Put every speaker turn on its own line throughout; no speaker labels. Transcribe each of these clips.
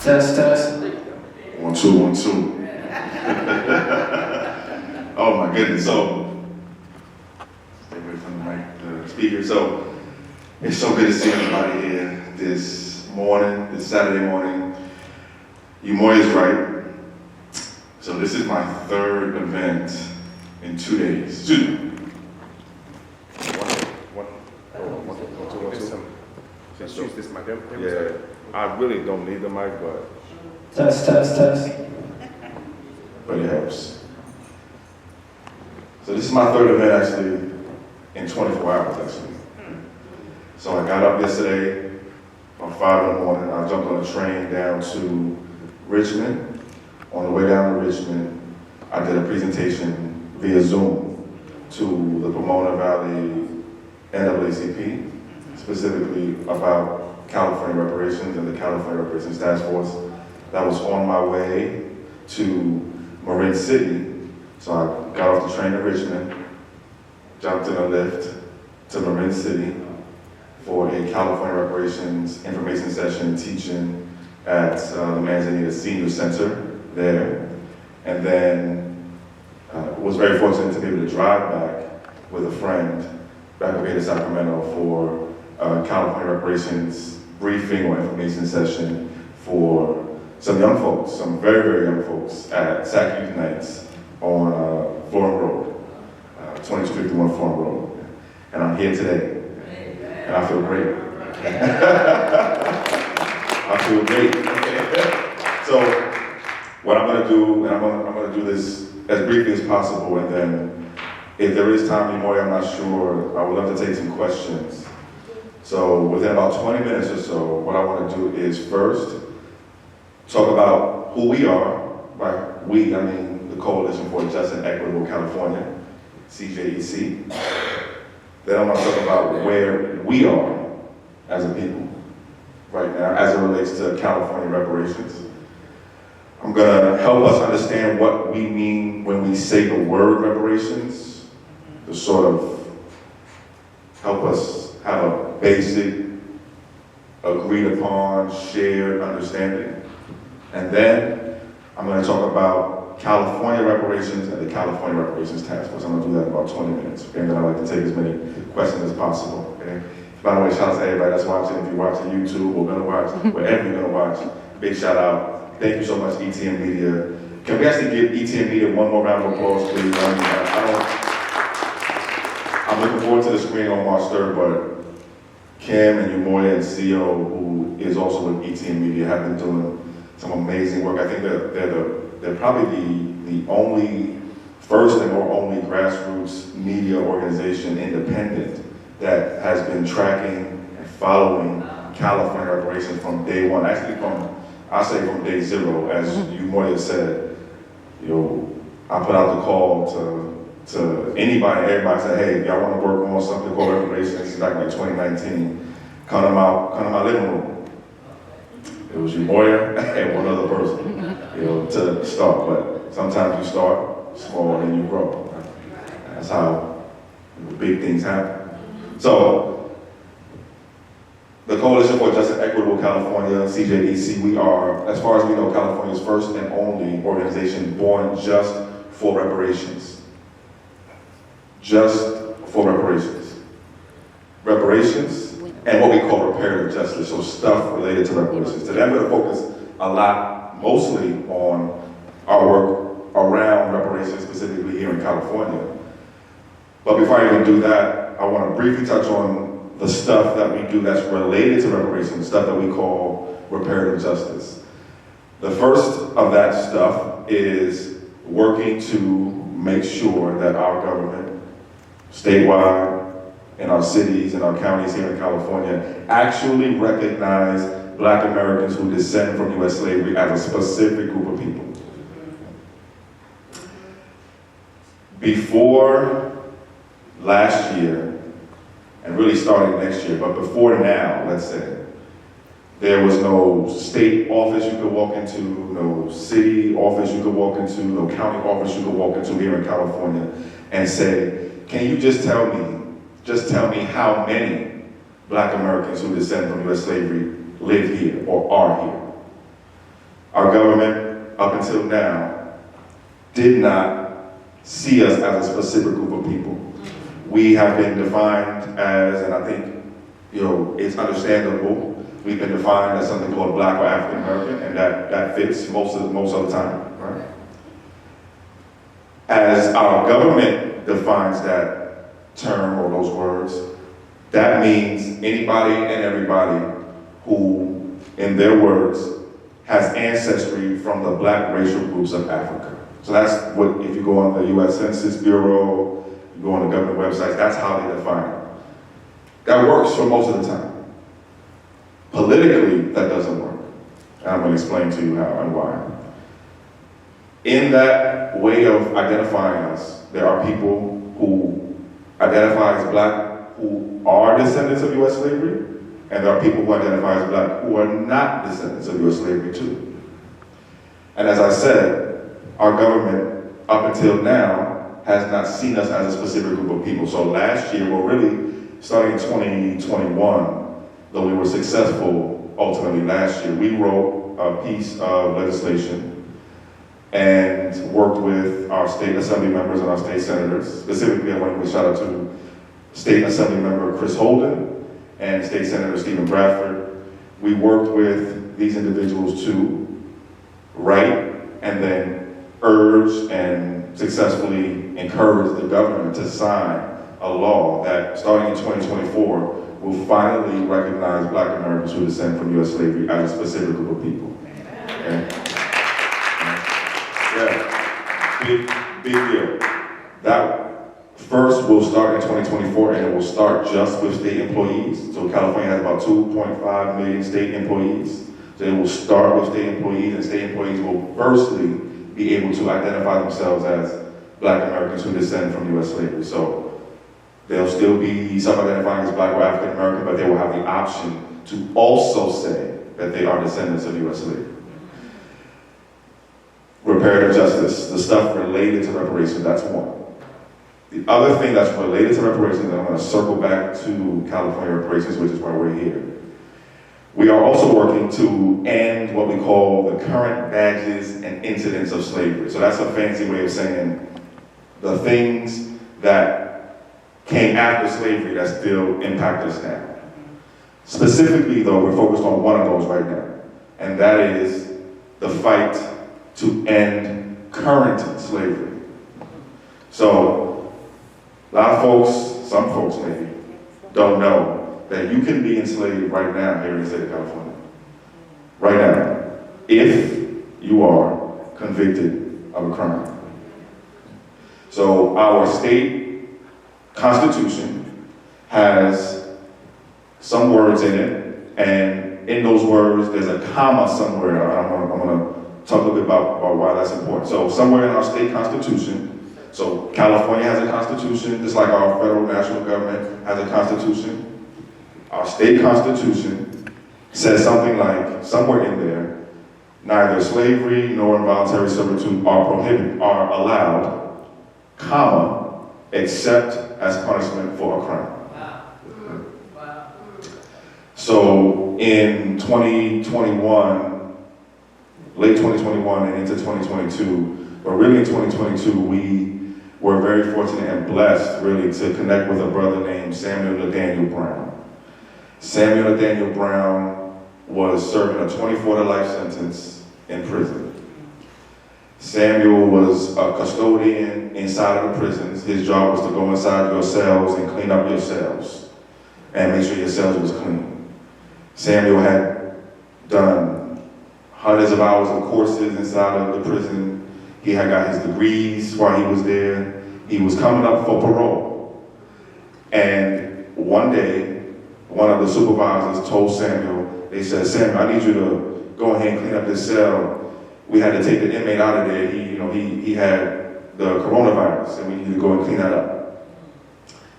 Test, test.
1, 2, 1, 2. Oh my goodness. So, stay away from the mic, the speaker. So, it's so good to see everybody here this morning, this Saturday morning. A.M.E is right. So this is my third event in 2 days.
Just use this mic. Yeah, I really don't need the mic, but.
Test, test, test.
But it helps. So this is my third event actually in 24 hours actually. So I got up yesterday about 5 in the morning. I jumped on a train down to Richmond. On the way down to Richmond, I did a presentation via Zoom to the Pomona Valley NAACP, specifically about California reparations and the California Reparations Task Force. That was on my way to Marin City. So I got off the train in Richmond, jumped in a lift to Marin City for a California Reparations information session teaching at the Manzanita Senior Center there. And then was very fortunate to be able to drive back with a friend back up here to Sacramento for California Reparations briefing or information session for some young folks, some very, very young folks at Sac Youth Nights on Florham Road, 2251 Florham Road. And I'm here today, and I feel great. I feel great. So what I'm gonna do, and I'm gonna do this as briefly as possible, and then if there is time anymore, I'm not sure, I would love to take some questions. So within about 20 minutes or so, what I want to do is first talk about who we are. By we, I mean the Coalition for Just and Equitable California, CJEC. Then I want to talk about where we are as a people right now as it relates to California reparations. I'm going to help us understand what we mean when we say the word reparations, to sort of help us have a basic, agreed upon, shared understanding. And then I'm going to talk about California reparations and the California Reparations Task Force. I'm going to do that in about 20 minutes. Okay? And then I'd like to take as many questions as possible. Okay? By the way, shout out to everybody that's watching. If you're watching YouTube or going to watch, wherever you're going to watch, big shout out. Thank you so much, E.T.M. Media. Can we actually give E.T.M. Media one more round of applause, please? I'm looking forward to the screening on March 3rd, but Kim and Umoya and CEO, who is also with E.T.M. Media, have been doing some amazing work. I think they're probably the only, first and or only grassroots media organization, independent, that has been tracking and following California reparations from day one. Actually from day zero, as Umoya said. I put out the call to anybody, everybody said, hey, if y'all want to work on something called reparations, back in like 2019, come to my living room. It was Umoya and one other person, to start. But sometimes you start small and you grow. That's how big things happen. So, the Coalition for Just and Equitable California, CJEC, we are, as far as we know, California's first and only organization born just for reparations. Just for reparations. Reparations and what we call reparative justice, so stuff related to reparations. Today I'm going to focus a lot, mostly on our work around reparations, specifically here in California. But before I even do that, I want to briefly touch on the stuff that we do that's related to reparations, stuff that we call reparative justice. The first of that stuff is working to make sure that our government, statewide, in our cities and our counties here in California, actually recognize Black Americans who descend from U.S. slavery as a specific group of people. Before last year, and really starting next year, but before now, let's say, there was no state office you could walk into, no city office you could walk into, no county office you could walk into here in California and say, can you just tell me how many Black Americans who descend from U.S. slavery live here or are here? our government, up until now, did not see us as a specific group of people. We have been defined as, and I think, it's understandable, we've been defined as something called Black or African American, and that fits most of the time, right? As our government defines that term or those words, that means anybody and everybody who, in their words, has ancestry from the Black racial groups of Africa. So that's what, if you go on the US Census Bureau, you go on the government websites, that's how they define it. That works for most of the time. Politically, that doesn't work. And I'm going to explain to you how and why. In that way of identifying us, there are people who identify as Black who are descendants of US slavery, and there are people who identify as Black who are not descendants of US slavery too. And as I said, our government, up until now, has not seen us as a specific group of people. So last year, well really, starting in 2021, though we were successful ultimately last year, we wrote a piece of legislation and worked with our state assembly members and our state senators. Specifically, I want to give a shout out to State Assembly Member Chris Holden and State Senator Stephen Bradford. We worked with these individuals to write and then urge and successfully encourage the government to sign a law that, starting in 2024, will finally recognize Black Americans who descend from US slavery as a specific group of people. Okay? Yeah, big deal. That first will start in 2024, and it will start just with state employees. So California has about 2.5 million state employees. So it will start with state employees, and state employees will firstly be able to identify themselves as Black Americans who descend from US slavery. So they'll still be self-identifying as Black or African American, but they will have the option to also say that they are descendants of US slavery. Reparative justice, the stuff related to reparations, that's one. The other thing that's related to reparations, and I'm going to circle back to California reparations, which is why we're here. We are also working to end what we call the current badges and incidents of slavery. So that's a fancy way of saying the things that came after slavery that still impact us now. Specifically, though, we're focused on one of those right now, and that is the fight to end current slavery. So, a lot of folks, some folks maybe, don't know that you can be enslaved right now here in the state of California. Right now, if you are convicted of a crime. So our state constitution has some words in it, and in those words, there's a comma somewhere. I'm gonna talk a little bit about why that's important. So somewhere in our state constitution, so California has a constitution, just like our federal national government has a constitution. Our state constitution says something like, somewhere in there, neither slavery nor involuntary servitude are allowed, comma, except as punishment for a crime. Wow. So in 2021, late 2021 and into 2022, but really in 2022, we were very fortunate and blessed really to connect with a brother named Samuel Nathaniel Brown. Samuel Nathaniel Brown was serving a 24-to-life sentence in prison. Samuel was a custodian inside of the prisons. His job was to go inside your cells and clean up your cells and make sure your cells was clean. Samuel had done hundreds of hours of courses inside of the prison. He had got his degrees while he was there. He was coming up for parole. And one day, one of the supervisors told Samuel, they said, Samuel, I need you to go ahead and clean up this cell. We had to take the inmate out of there. He had the coronavirus, and we need to go and clean that up.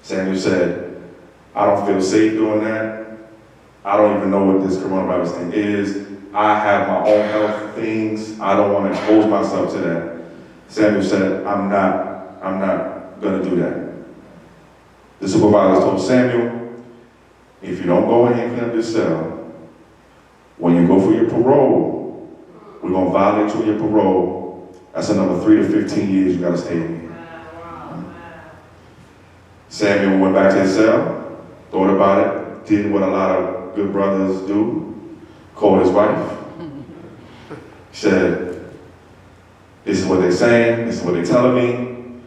Samuel said, I don't feel safe doing that. I don't even know what this coronavirus thing is. I have my own health things. I don't want to expose myself to that. Samuel said, I'm not gonna do that. The supervisor told Samuel, if you don't go ahead and clean up this cell, when you go for your parole, we're gonna violate you on your parole. That's another 3 to 15 years you gotta stay in here. Samuel went back to his cell, thought about it, did what a lot of good brothers do, called his wife, said, this is what they're saying, this is what they're telling me,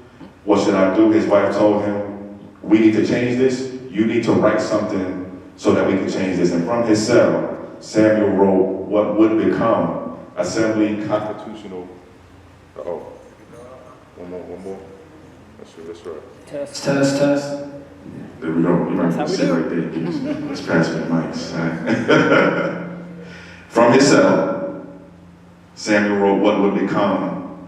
what should I do? His wife told him, we need to change this, you need to write something so that we can change this. And from his cell, Samuel wrote what would become Assembly Constitutional.
Uh-oh. One more. That's right.
Test, test.
There we go. You might want to sit right there. Let's pass me the mics. Right? From his cell, Samuel wrote what would become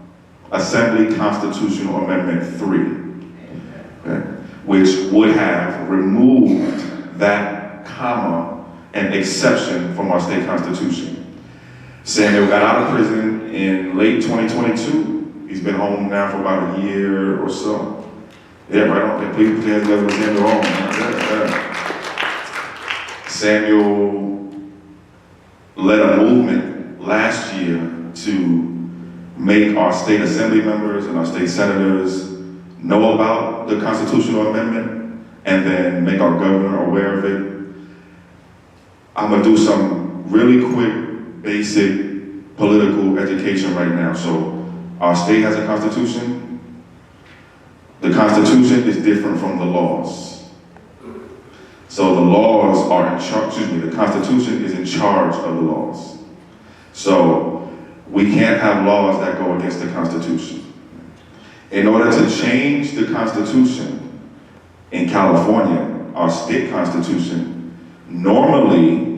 Assembly Constitutional Amendment 3, okay, which would have removed that comma and exception from our state constitution. Samuel got out of prison in late 2022. He's been home now for about a year or so. Yeah, right on. Yeah, please put your hands together with Samuel home. Yeah. Samuel led a movement last year to make our state assembly members and our state senators know about the constitutional amendment and then make our governor aware of it. I'm gonna do some really quick, basic political education right now. So our state has a constitution. The Constitution is different from the laws. So the laws are in charge, the Constitution is in charge of the laws. So we can't have laws that go against the Constitution. In order to change the Constitution in California, our state constitution, normally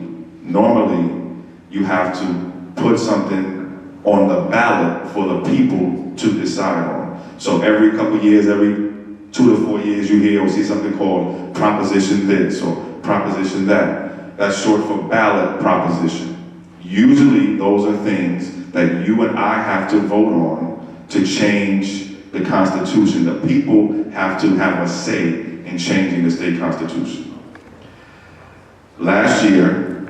you have to put something on the ballot for the people to decide on. So every couple years, every 2 to 4 years, you hear or see something called proposition this or proposition that. That's short for ballot proposition. Usually those are things that you and I have to vote on to change the Constitution. The people have to have a say in changing the state constitution. Last year,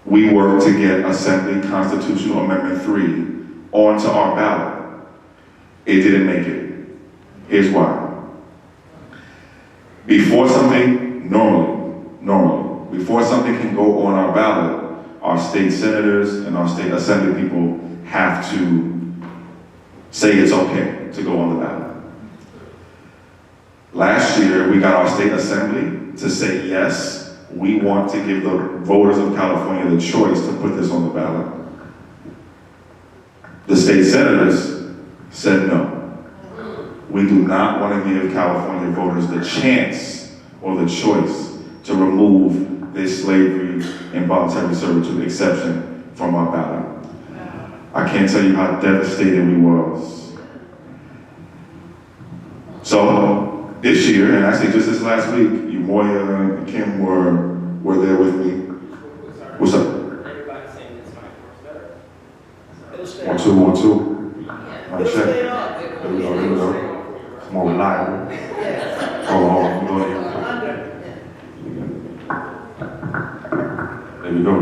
we worked to get Assembly Constitutional Amendment 3 onto our ballot. It didn't make it. Here's why. Before something, normally, before something can go on our ballot, our state senators and our state assembly people have to say it's okay to go on the ballot. Last year, we got our state assembly to say yes, we want to give the voters of California the choice to put this on the ballot. The state senators said no. We do not want to give California voters the chance or the choice to remove this slavery and voluntary servitude exception from our ballot. I can't tell you how devastated we was. So this year, and actually just this last week, you, Moya, and Kim were there with me. What's up?
Everybody's saying this might work better.
1, 2. Mic check. There we go. It's more reliable. Hold on. There we go.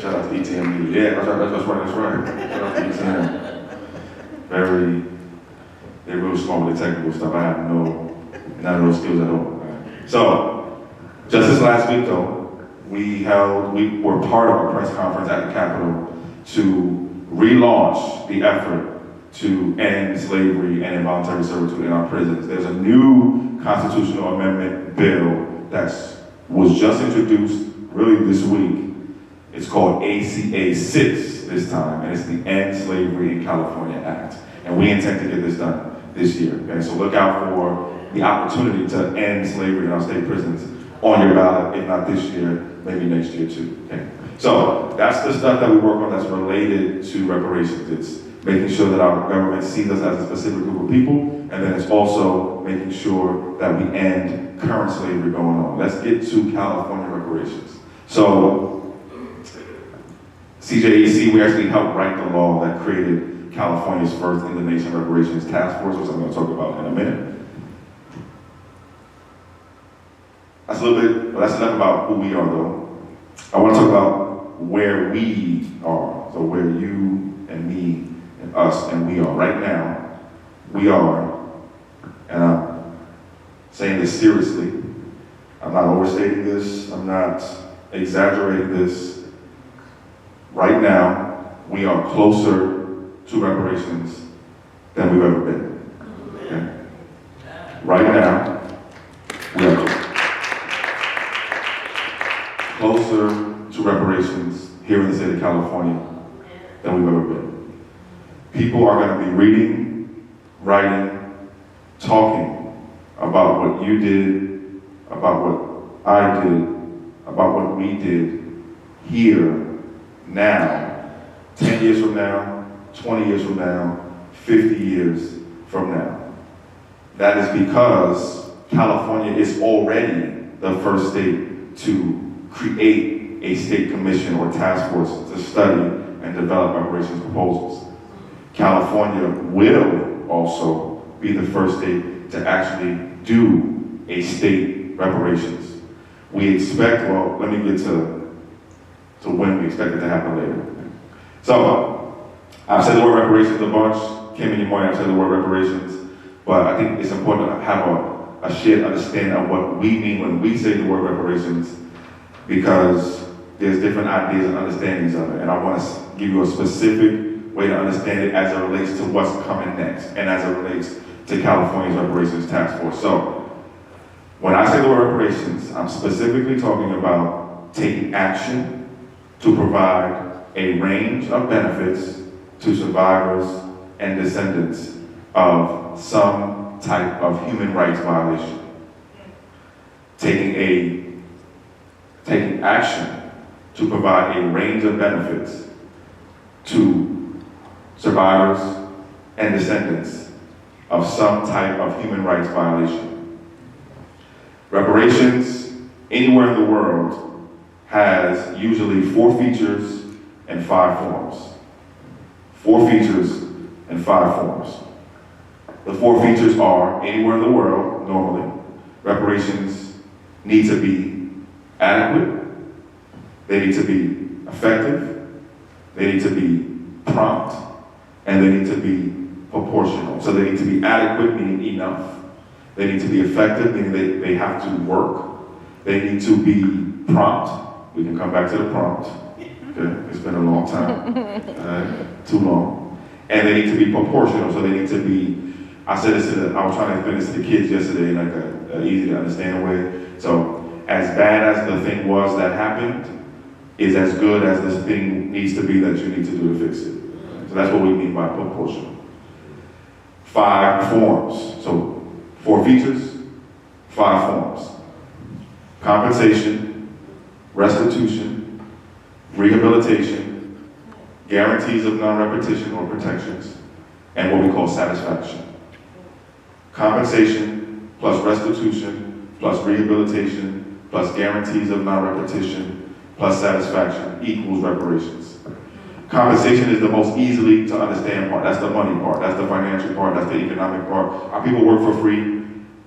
Shout out to E.T.M. Yeah, that's right. Shout out to E.T.M. They're real smart with the technical stuff. I have none of those skills at all. So, just this last week though, we were part of a press conference at the Capitol to relaunch the effort to end slavery and involuntary servitude in our prisons. There's a new constitutional amendment bill that was just introduced really this week. It's called ACA 6 this time, and it's the End Slavery in California Act. And we intend to get this done this year. Okay? So look out for the opportunity to end slavery in our state prisons on your ballot, if not this year, maybe next year too. Okay? So that's the stuff that we work on that's related to reparations. It's making sure that our government sees us as a specific group of people, and then it's also making sure that we end current slavery going on. Let's get to California reparations. So CJEC, we actually helped write the law that created California's first in the nation reparations task force, which I'm going to talk about in a minute. That's a little bit, well, that's enough about who we are though. I want to talk about where we are. So where you and me and us and we are. Right now, we are, and I'm saying this seriously, I'm not overstating this, I'm not exaggerating this. Right now, we are closer to reparations than we've ever been. Okay? Right now, we are closer to reparations here in the state of California than we've ever been. People are going to be reading, writing, talking about what you did, about what I did, about what we did here, now, 10 years from now, 20 years from now, 50 years from now. That is because California is already the first state to create a state commission or task force to study and develop reparations proposals. California will also be the first state to actually do a state reparations. We expect, well, let me get to when we expect it to happen later. So, I've said the word reparations a bunch. Kim and Yamoy, I've said the word reparations, but I think it's important to have a shared understanding of what we mean when we say the word reparations, because there's different ideas and understandings of it. And I want to give you a specific way to understand it as it relates to what's coming next and as it relates to California's reparations task force. So, when I say the word reparations, I'm specifically talking about taking action to provide a range of benefits to survivors and descendants of some type of human rights violation. Taking action to provide a range of benefits to survivors and descendants of some type of human rights violation. Reparations anywhere in the world has usually 4 features and 5 forms. 4 features and 5 forms. The 4 features are, anywhere in the world, normally, reparations need to be adequate, they need to be effective, they need to be prompt, and they need to be proportional. So they need to be adequate, meaning enough. They need to be effective, meaning they have to work. They need to be prompt. We can come back to the prompt. Okay? It's been a long time, too long. And they need to be proportional, so they need to be, I said this I was trying to explain this to the kids yesterday in like a easy to understand way. So as bad as the thing was that happened, is as good as this thing needs to be that you need to do to fix it. So that's what we mean by proportional. 5 forms. So 4 features, 5 forms. Compensation, restitution, rehabilitation, guarantees of non-repetition or protections, and what we call satisfaction. Compensation plus restitution plus rehabilitation plus guarantees of non-repetition plus satisfaction equals reparations. Compensation is the most easily to understand part. That's the money part. That's the financial part. That's the economic part. Our people work for free.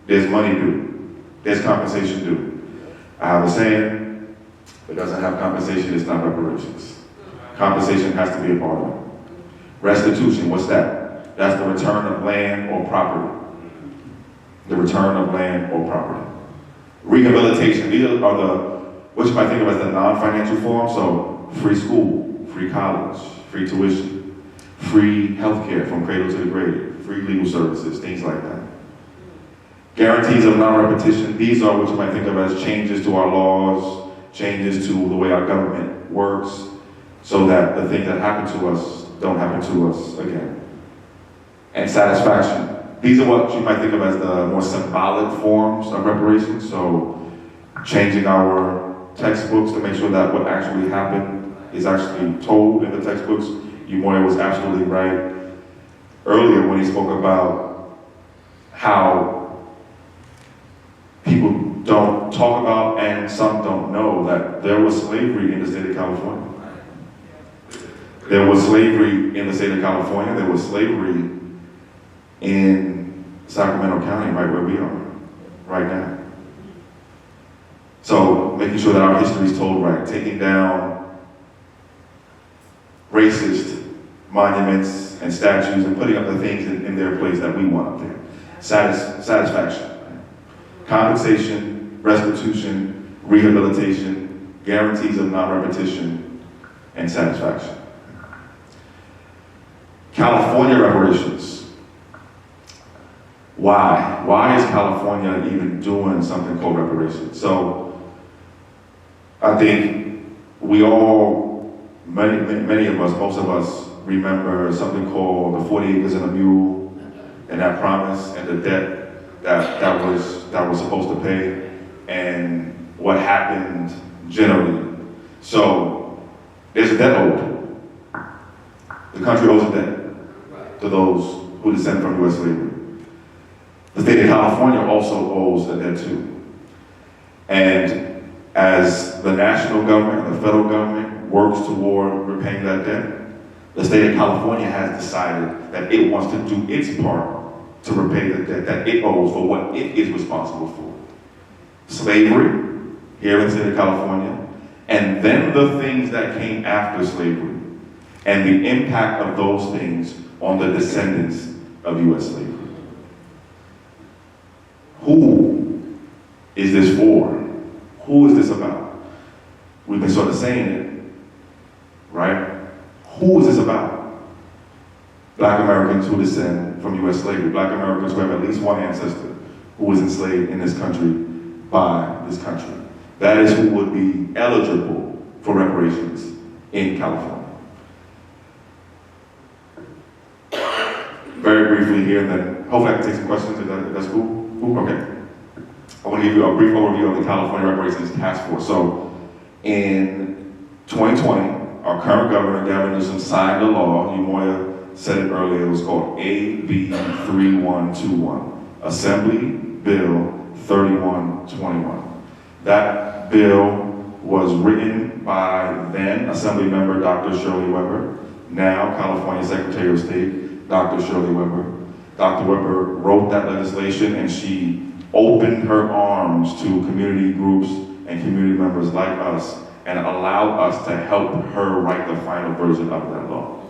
There's money due. There's compensation due. I have a saying, if it doesn't have compensation, it's not reparations. Compensation has to be a part of it. Restitution, what's that? That's the return of land or property. The return of land or property. Rehabilitation, these are what you might think of as the non-financial form. So free school, free college, free tuition, free healthcare from cradle to the grave, free legal services, things like that. Guarantees of non-repetition, these are what you might think of as changes to our laws, changes to the way our government works, so that the things that happen to us don't happen to us again. And satisfaction. These are what you might think of as the more symbolic forms of reparations. So changing our textbooks to make sure that what actually happened is actually told in the textbooks. Yamoy was absolutely right earlier when he spoke about how people don't talk about and some don't know that there was slavery in the state of California. There was slavery in the state of California. There was slavery in Sacramento County, right where we are, right now. So making sure that our history is told right, taking down racist monuments and statues and putting up the things in their place that we want up there. Satisfaction. Compensation, restitution, rehabilitation, guarantees of non-repetition, and satisfaction. California reparations. Why? Why is California even doing something called reparations? So, I think we all, many of us, most of us, remember something called the 40 acres and a mule, and that promise and the debt that was supposed to pay, and what happened generally. So, there's a debt owed. The country owes a debt to those who descend from U.S. slavery. The state of California also owes a debt too. And as the national government and the federal government works toward repaying that debt, the state of California has decided that it wants to do its part to repay the debt that it owes for what it is responsible for. Slavery, here in the state of California, and then the things that came after slavery, and the impact of those things on the descendants of U.S. slavery. Who is this for? Who is this about? We've been sort of saying it, right? Who is this about? Black Americans who descend from U.S. slavery, Black Americans who have at least one ancestor who was enslaved in this country by this country. That is who would be eligible for reparations in California. Very briefly here, and then hopefully I can take some questions if that's cool. Cool? Okay. I want to give you a brief overview of the California Reparations Task Force. So, in 2020, our current governor, Gavin Newsom, signed a law. Umoya said it earlier. It was called AB 3121, Assembly Bill 3121. That bill was written by then Assembly Member Dr. Shirley Weber, now California Secretary of State, Dr. Shirley Weber. Dr. Weber wrote that legislation, and she opened her arms to community groups and community members like us and allowed us to help her write the final version of that law.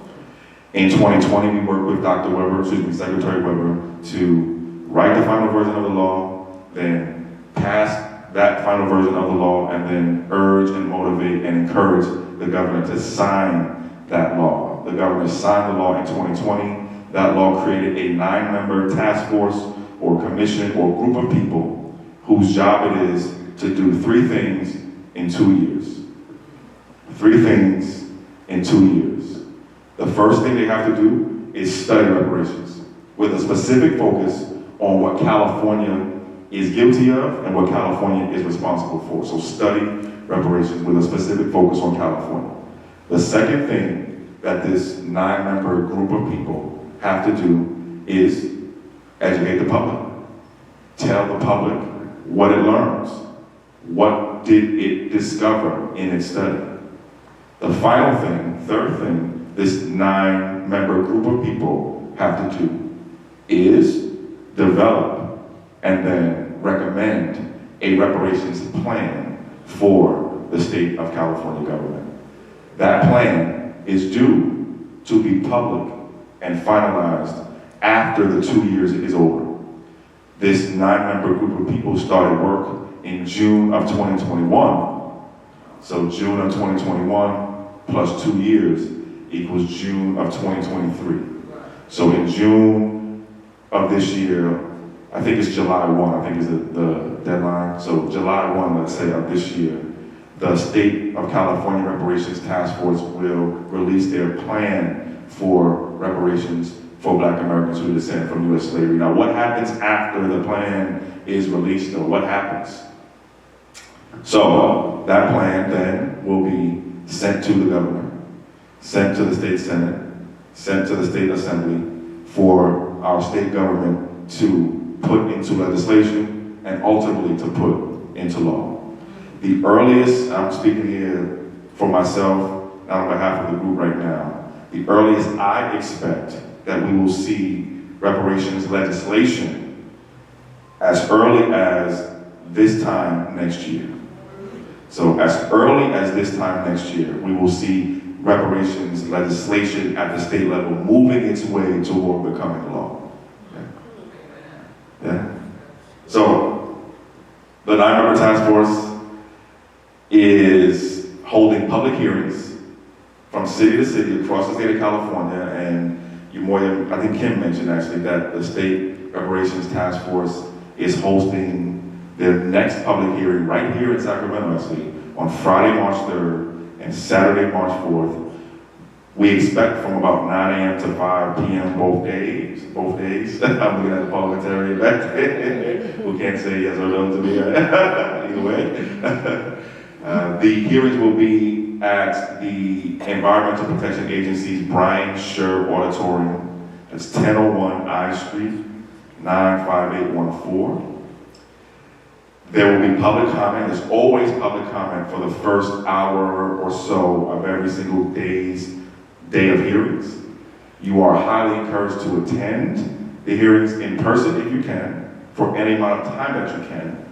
In 2020, we worked with Secretary Weber, to write the final version of the law, then pass that final version of the law, and then urge and motivate and encourage the governor to sign that law. The governor signed the law in 2020. That law created a 9-member task force or commission or group of people whose job it is to do 3 things in 2 years. 3 things in 2 years. The first thing they have to do is study reparations with a specific focus on what California is guilty of and what California is responsible for. So study reparations with a specific focus on California. The second thing that this 9-member group of people have to do is educate the public. Tell the public what it learns. What did it discover in its study? The final thing, third thing, this 9-member group of people have to do is develop and then recommend a reparations plan for the state of California government. That plan is due to be public and finalized after the 2 years is over. This 9-member group of people started work in June of 2021. So June of 2021 plus 2 years equals June of 2023. So in June of this year, I think it's July 1, I think is the deadline. So July 1, let's say, of this year, the State of California Reparations Task Force will release their plan for reparations for Black Americans who descend from U.S. slavery. Now, what happens after the plan is released, though? What happens? So, that plan then will be sent to the governor, sent to the state senate, sent to the state assembly for our state government to put into legislation and ultimately to put into law. The earliest, I'm speaking here for myself and on behalf of the group right now, the earliest I expect that we will see reparations legislation as early as this time next year. So as early as this time next year, we will see reparations legislation at the state level moving its way toward becoming law. Yeah. So, the 9-member task force is holding public hearings from city to city across the state of California, and I think Kim mentioned actually that the State Reparations Task Force is hosting their next public hearing right here in Sacramento actually on Friday, March 3rd and Saturday, March 4th. We expect from about 9 a.m. to 5 p.m. both days. I'm looking at the parliamentarian back there who can't say yes or no to me either way. The hearings will be at the Environmental Protection Agency's Brian Sherb Auditorium. That's 1001 I Street, 95814. There will be public comment. There's always public comment for the first hour or so of every single day of hearings. You are highly encouraged to attend the hearings in person if you can, for any amount of time that you can.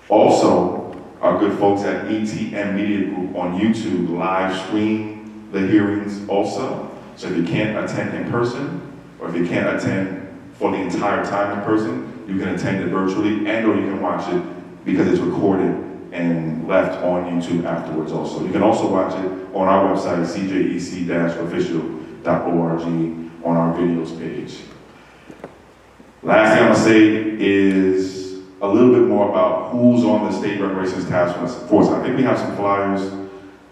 Also, our good folks at A.M.E Media Group on YouTube live stream the hearings also. So if you can't attend in person, or if you can't attend for the entire time in person, you can attend it virtually, and or you can watch it because it's recorded and left on YouTube afterwards also. You can also watch it on our website, cjec-official.org, on our videos page. Last thing I'm gonna say is a little bit more about who's on the State Reparations Task Force. I think we have some flyers.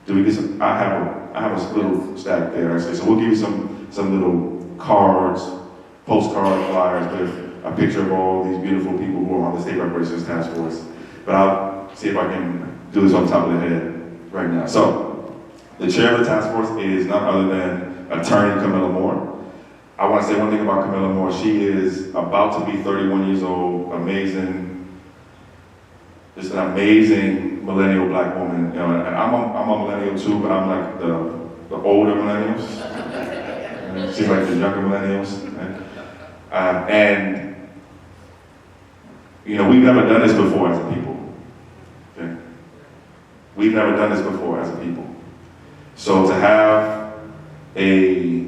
Do we get some? I have a little stack there actually. So we'll give you some little cards, postcard flyers with a picture of all these beautiful people who are on the State Reparations Task Force. But I'll see if I can do this on top of the head right now. So, the chair of the task force is none other than Attorney Camilla Moore. I want to say one thing about Camilla Moore. She is about to be 31 years old, amazing, just an amazing millennial black woman. You know, and I'm a millennial too, but I'm like the older millennials. She's like the younger millennials. Right? And you know, we've never done this before as a people. Okay? We've never done this before as a people. So to have a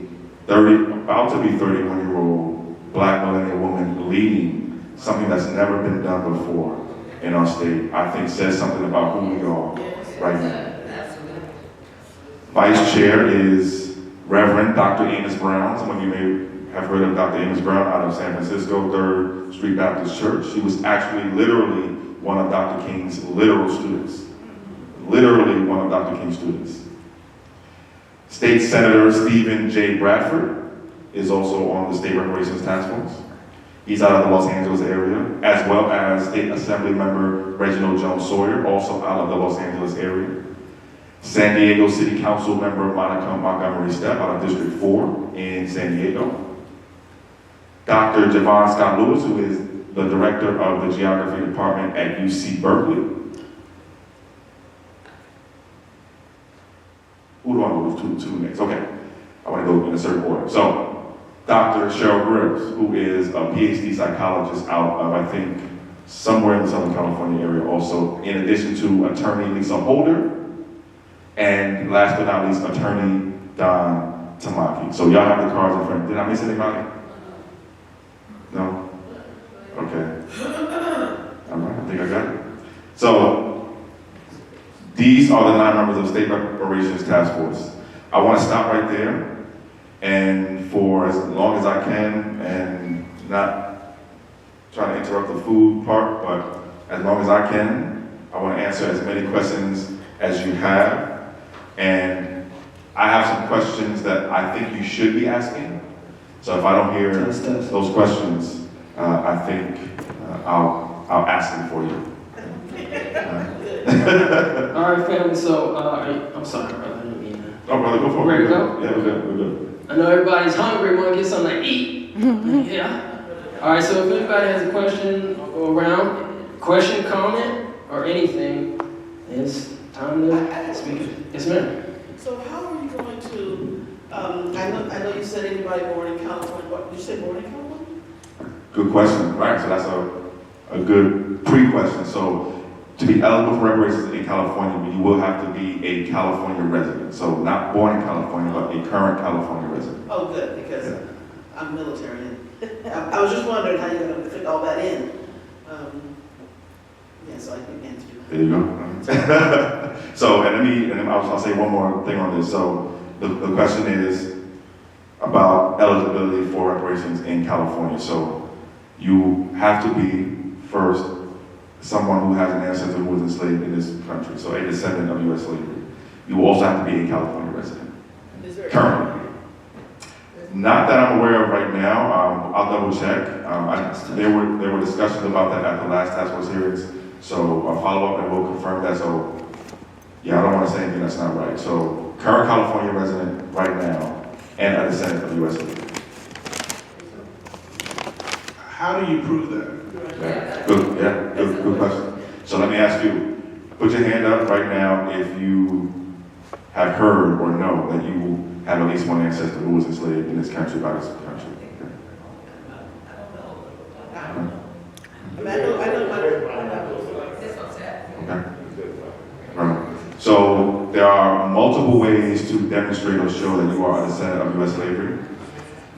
about to be 31-year-old black millennial woman leading something that's never been done before in our state, I think says something about who we are right now. Vice Chair is Reverend Dr. A.M.E Brown. Some of you may have heard of Dr. A.M.E Brown out of San Francisco, 3rd Street Baptist Church. She was actually literally one of Dr. King's literal students. Literally one of Dr. King's students. State Senator Stephen J. Bradford is also on the State Reparations Task Force. He's out of the Los Angeles area, as well as State Assembly Member Reginald Jones Sawyer, also out of the Los Angeles area. San Diego City Council Member Monica Montgomery Stepp out of District 4 in San Diego. Dr. Javon Scott Lewis, who is the Director of the Geography Department at UC Berkeley. Who do I move to next? Okay, I want to go in a certain order. So, Dr. Cheryl Gribbs, who is a PhD psychologist out of, I think, somewhere in the Southern California area also, in addition to Attorney Lisa Holder, and last but not least, Attorney Don Tamaki. So y'all have the cards in front. Did I miss anybody? No? Okay. All right, I think I got it. So, these are the 9 members of State Reparations Task Force. I want to stop right there, and for as long as I can, and not trying to interrupt the food part, but as long as I can, I want to answer as many questions as you have. And I have some questions that I think you should be asking. So if I don't hear those questions, I think I'll ask them for you.
All right, family. So I'm sorry, brother. I didn't mean that.
Oh, brother, go for it.
Ready to go?
Yeah, we're good. We're good.
I know everybody's hungry. Want to get something to eat? Yeah. All right. So if anybody has a question or question, comment, or anything, it's time to speak. Yes, ma'am.
So how are you going to, I know you said anybody born in California, what, did you say born in California?
Good question. Right, so that's a good pre-question. So to be eligible for reparations in California, you will have to be a California resident. So not born in California, but a current California resident.
Oh, good, because
Yeah.
I'm military. I was just wondering how you're gonna fit all that in. Yeah, so I can answer you.
There you go. So, and then I'll say one more thing on this. So the question is about eligibility for reparations in California. So you have to be, first, someone who has an ancestor who was enslaved in this country, so a descendant of U.S. slavery. You will also have to be a California resident.
Is there-
Currently. Not that I'm aware of right now. I'll double check. There were discussions about that at the last task force hearings, so I'll follow up and we'll confirm that. So, yeah, I don't want to say anything that's not right. So, current California resident right now and a descendant of U.S. slavery.
How do you prove that?
Good question. So let me ask you, put your hand up right now if you have heard or know that you have at least one ancestor who was enslaved in this country by this country. Okay. Right. So there are multiple ways to demonstrate or show that you are a descendant of U.S. slavery.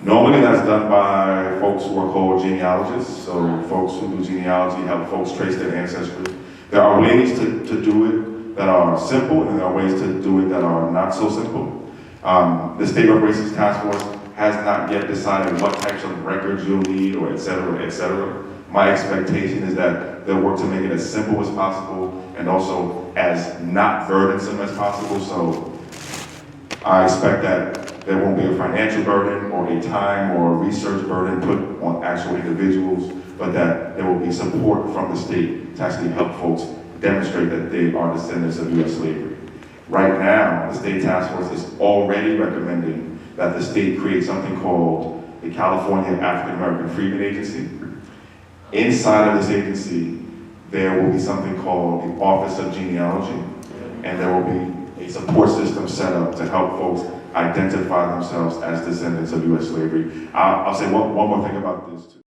Normally that's done by folks who are called genealogists. So folks who do genealogy help folks trace their ancestry. There are ways to do it that are simple, and there are ways to do it that are not so simple. The State Reparations Task Force has not yet decided what types of records you'll need, or et cetera, et cetera. My expectation is that they'll work to make it as simple as possible and also as not burdensome as possible. So I expect that there won't be a financial burden or a time or a research burden put on actual individuals, but that there will be support from the state to actually help folks demonstrate that they are descendants of U.S. slavery. Right now, the state task force is already recommending that the state create something called the California African American Freedmen Agency. Inside of this agency, there will be something called the Office of Genealogy, and there will be a support system set up to help folks identify themselves as descendants of U.S. slavery. I'll say one more thing about this too.